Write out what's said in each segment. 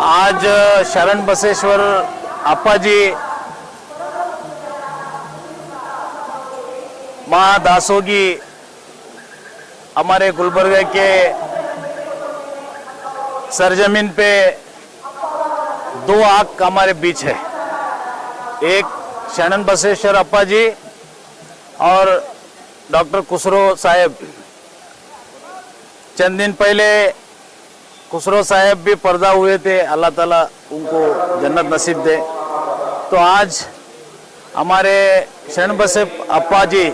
आज शरण बसेश्वर अप्पाजी महादासोगी हमारे गुलबर्गा के सरजमीन पे दो आंख हमारे बीच है। एक शरण बसेश्वर अप्पाजी और डॉक्टर खुसरो साहेब। चंद दिन पहले खुसरो साहेब भी पर्दा हुए थे, अल्लाह ताला उनको जन्नत नसीब दे। तो आज हमारे शरण बसेश्वर अप्पाजी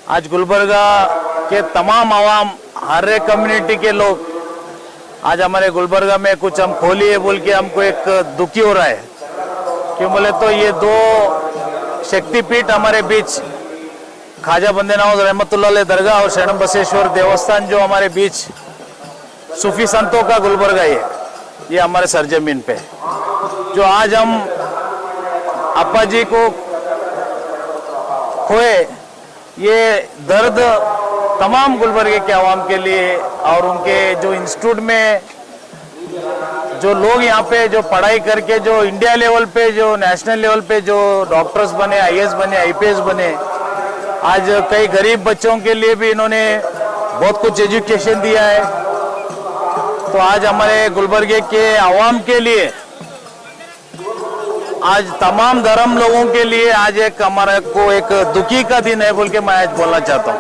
आज गुलबर्गा के तमाम आवाम, हर एक कम्युनिटी के लोग आज हमारे गुलबर्गा में कुछ हम खोलिए बोल के हमको एक दुखी हो रहा है। क्यों बोले तो ये दो शक्तिपीठ हमारे बीच, ख्वाजा बंदे नवाज रहमतुल्लाह अलैह दरगाह और शरण बसेश्वर देवस्थान जो हमारे बीच सूफी संतों का गुलबर्गा है, ये हमारे सरजमीन पे जो आज हम अप्पा जी को खोए, ये दर्द तमाम गुलबर्गे के आवाम के लिए और उनके जो इंस्टीट्यूट में जो लोग यहाँ पे जो पढ़ाई करके जो इंडिया लेवल पे जो नेशनल लेवल पे जो डॉक्टर्स बने, आईएएस बने, आईपीएस बने, आज कई गरीब बच्चों के लिए भी इन्होंने बहुत कुछ एजुकेशन दिया है। तो आज हमारे गुलबर्गे के आवाम के लिए, आज तमाम धर्म लोगों के लिए आज एक हमारे को एक दुखी का दिन है बोल के मैं आज बोलना चाहता हूँ।